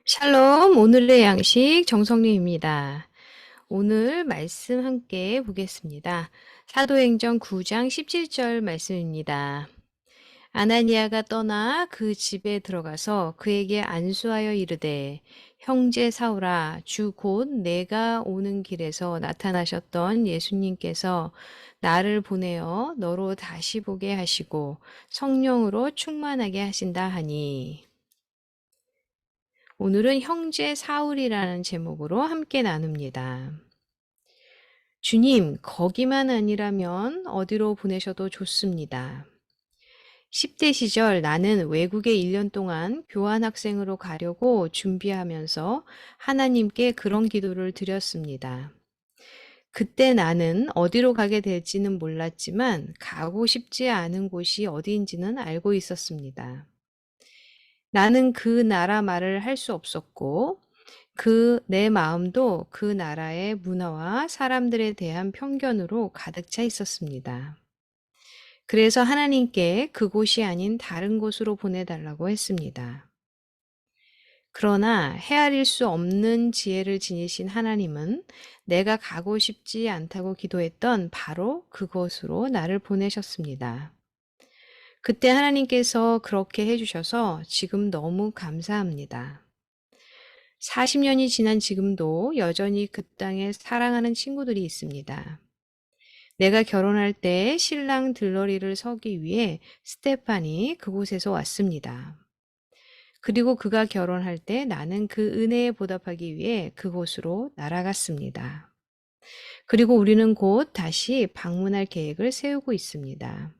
샬롬, 오늘의 양식 정성리입니다. 오늘 말씀 함께 보겠습니다. 사도행전 9장 17절 말씀입니다. 아나니아가 떠나 그 집에 들어가서 그에게 안수하여 이르되 형제 사울아 주 곧 내가 오는 길에서 나타나셨던 예수님께서 나를 보내어 너로 다시 보게 하시고 성령으로 충만하게 하신다 하니 오늘은 형제 사울이라는 제목으로 함께 나눕니다. 주님, 거기만 아니라면 어디로 보내셔도 좋습니다. 10대 시절 나는 외국에 1년 동안 교환학생으로 가려고 준비하면서 하나님께 그런 기도를 드렸습니다. 그때 나는 어디로 가게 될지는 몰랐지만 가고 싶지 않은 곳이 어디인지는 알고 있었습니다. 나는 그 나라 말을 할 수 없었고, 내 마음도 그 나라의 문화와 사람들에 대한 편견으로 가득 차 있었습니다. 그래서 하나님께 그곳이 아닌 다른 곳으로 보내달라고 했습니다. 그러나 헤아릴 수 없는 지혜를 지니신 하나님은 내가 가고 싶지 않다고 기도했던 바로 그곳으로 나를 보내셨습니다. 그때 하나님께서 그렇게 해주셔서 지금 너무 감사합니다. 40년이 지난 지금도 여전히 그 땅에 사랑하는 친구들이 있습니다. 내가 결혼할 때 신랑 들러리를 서기 위해 스테판이 그곳에서 왔습니다. 그리고 그가 결혼할 때 나는 그 은혜에 보답하기 위해 그곳으로 날아갔습니다. 그리고 우리는 곧 다시 방문할 계획을 세우고 있습니다.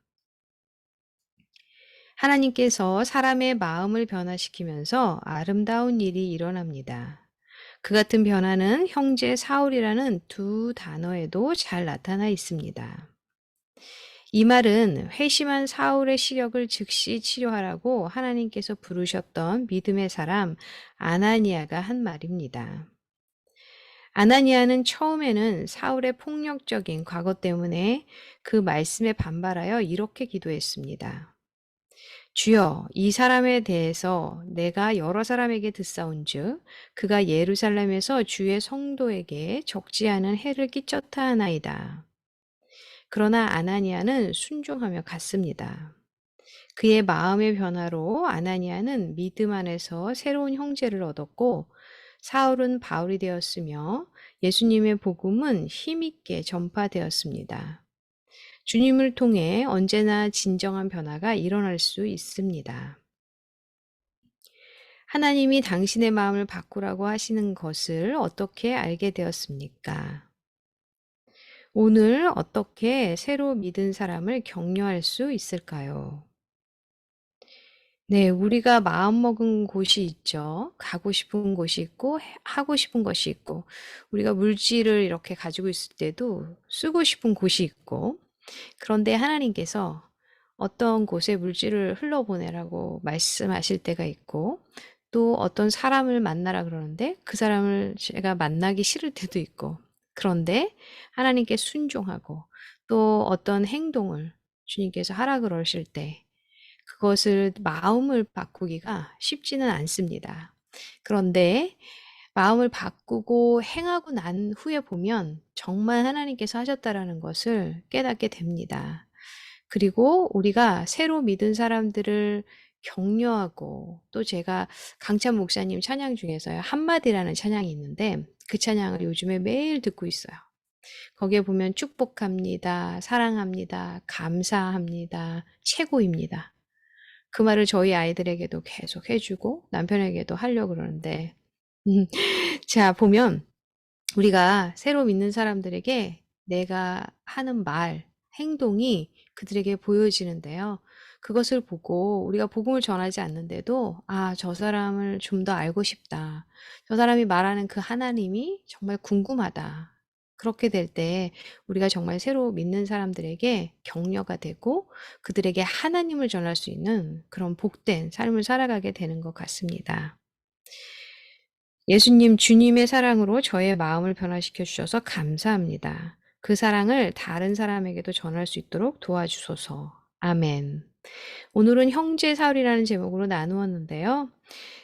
하나님께서 사람의 마음을 변화시키면서 아름다운 일이 일어납니다. 그 같은 변화는 형제 사울이라는 두 단어에도 잘 나타나 있습니다. 이 말은 회심한 사울의 시력을 즉시 치료하라고 하나님께서 부르셨던 믿음의 사람 아나니아가 한 말입니다. 아나니아는 처음에는 사울의 폭력적인 과거 때문에 그 말씀에 반발하여 이렇게 기도했습니다. 주여, 이 사람에 대해서 내가 여러 사람에게 듣사온즉 그가 예루살렘에서 주의 성도에게 적지 않은 해를 끼쳤다 하나이다. 그러나 아나니아는 순종하며 갔습니다. 그의 마음의 변화로 아나니아는 믿음 안에서 새로운 형제를 얻었고 사울은 바울이 되었으며 예수님의 복음은 힘있게 전파되었습니다. 주님을 통해 언제나 진정한 변화가 일어날 수 있습니다. 하나님이 당신의 마음을 바꾸라고 하시는 것을 어떻게 알게 되었습니까? 오늘 어떻게 새로 믿은 사람을 격려할 수 있을까요? 네, 우리가 마음먹은 곳이 있죠. 가고 싶은 곳이 있고, 하고 싶은 것이 있고, 우리가 물질을 이렇게 가지고 있을 때도 쓰고 싶은 곳이 있고, 그런데 하나님께서 어떤 곳에 물질을 흘러보내라고 말씀하실 때가 있고, 또 어떤 사람을 만나라 그러는데 그 사람을 제가 만나기 싫을 때도 있고, 그런데 하나님께 순종하고 또 어떤 행동을 주님께서 하라 그러실 때 그것을 마음을 바꾸기가 쉽지는 않습니다. 그런데 마음을 바꾸고 행하고 난 후에 보면 정말 하나님께서 하셨다라는 것을 깨닫게 됩니다. 그리고 우리가 새로 믿은 사람들을 격려하고 또 제가 강찬 목사님 찬양 중에서요. 한마디라는 찬양이 있는데 그 찬양을 요즘에 매일 듣고 있어요. 거기에 보면 축복합니다. 사랑합니다. 감사합니다. 최고입니다. 그 말을 저희 아이들에게도 계속 해주고 남편에게도 하려고 그러는데 자 보면 우리가 새로 믿는 사람들에게 내가 하는 말, 행동이 그들에게 보여지는데요. 그것을 보고 우리가 복음을 전하지 않는데도 아, 저 사람을 좀 더 알고 싶다. 저 사람이 말하는 그 하나님이 정말 궁금하다. 그렇게 될 때 우리가 정말 새로 믿는 사람들에게 격려가 되고 그들에게 하나님을 전할 수 있는 그런 복된 삶을 살아가게 되는 것 같습니다. 예수님, 주님의 사랑으로 저의 마음을 변화시켜 주셔서 감사합니다. 그 사랑을 다른 사람에게도 전할 수 있도록 도와주소서. 아멘. 오늘은 형제 사울이라는 제목으로 나누었는데요.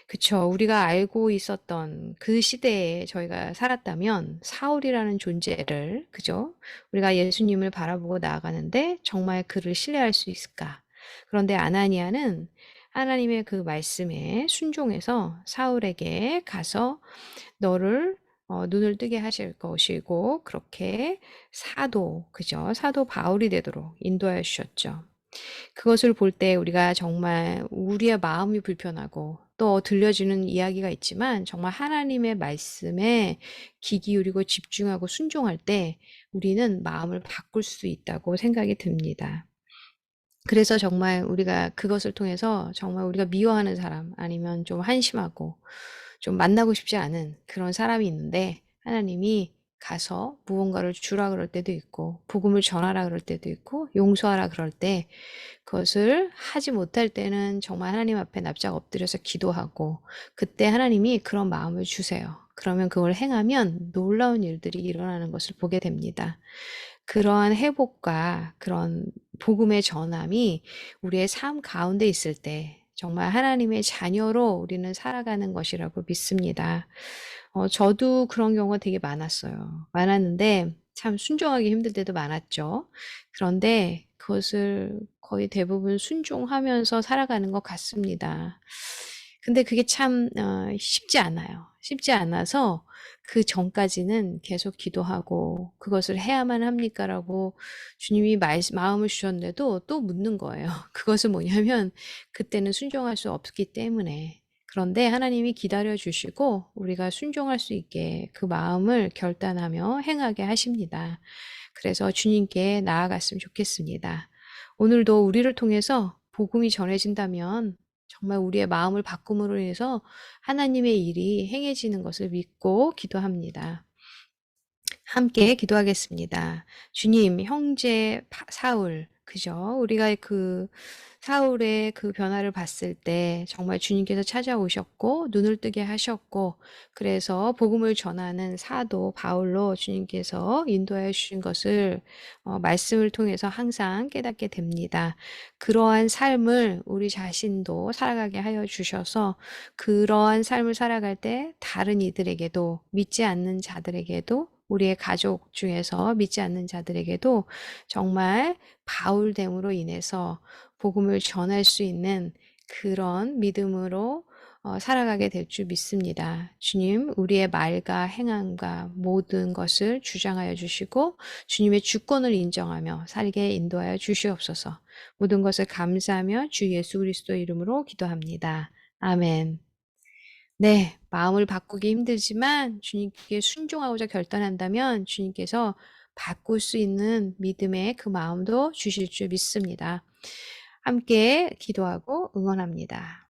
그쵸. 우리가 알고 있었던 그 시대에 저희가 살았다면 사울이라는 존재를, 그죠? 우리가 예수님을 바라보고 나아가는데 정말 그를 신뢰할 수 있을까? 그런데 아나니아는 하나님의 그 말씀에 순종해서 사울에게 가서 너를 눈을 뜨게 하실 것이고, 그렇게 사도, 그죠? 사도 바울이 되도록 인도하여 주셨죠. 그것을 볼 때 우리가 정말 우리의 마음이 불편하고 또 들려지는 이야기가 있지만 정말 하나님의 말씀에 귀 기울이고 집중하고 순종할 때 우리는 마음을 바꿀 수 있다고 생각이 듭니다. 그래서 정말 우리가 그것을 통해서 정말 우리가 미워하는 사람 아니면 좀 한심하고 좀 만나고 싶지 않은 그런 사람이 있는데 하나님이 가서 무언가를 주라 그럴 때도 있고 복음을 전하라 그럴 때도 있고 용서하라 그럴 때 그것을 하지 못할 때는 정말 하나님 앞에 납작 엎드려서 기도하고 그때 하나님이 그런 마음을 주세요. 그러면 그걸 행하면 놀라운 일들이 일어나는 것을 보게 됩니다. 그러한 회복과 그런 복음의 전함이 우리의 삶 가운데 있을 때 정말 하나님의 자녀로 우리는 살아가는 것이라고 믿습니다. 저도 그런 경우가 되게 많았어요. 많았는데 참 순종하기 힘들 때도 많았죠. 그런데 그것을 거의 대부분 순종하면서 살아가는 것 같습니다. 근데 그게 참 쉽지 않아요. 쉽지 않아서 그 전까지는 계속 기도하고 그것을 해야만 합니까라고 주님이 마음을 주셨는데도 또 묻는 거예요. 그것은 뭐냐면 그때는 순종할 수 없기 때문에. 그런데 하나님이 기다려 주시고 우리가 순종할 수 있게 그 마음을 결단하며 행하게 하십니다. 그래서 주님께 나아갔으면 좋겠습니다. 오늘도 우리를 통해서 복음이 전해진다면 정말 우리의 마음을 바꿈으로 인해서 하나님의 일이 행해지는 것을 믿고 기도합니다. 함께 기도하겠습니다. 주님, 형제 사울, 그죠? 우리가 그 사울의 그 변화를 봤을 때 정말 주님께서 찾아오셨고 눈을 뜨게 하셨고 그래서 복음을 전하는 사도 바울로 주님께서 인도하여 주신 것을 말씀을 통해서 항상 깨닫게 됩니다. 그러한 삶을 우리 자신도 살아가게 하여 주셔서 그러한 삶을 살아갈 때 다른 이들에게도 믿지 않는 자들에게도 우리의 가족 중에서 믿지 않는 자들에게도 정말 바울됨으로 인해서 복음을 전할 수 있는 그런 믿음으로 살아가게 될 줄 믿습니다. 주님, 우리의 말과 행함과 모든 것을 주장하여 주시고 주님의 주권을 인정하며 살게 인도하여 주시옵소서. 모든 것을 감사하며 주 예수 그리스도 이름으로 기도합니다. 아멘. 네, 마음을 바꾸기 힘들지만 주님께 순종하고자 결단한다면 주님께서 바꿀 수 있는 믿음의 그 마음도 주실 줄 믿습니다. 함께 기도하고 응원합니다.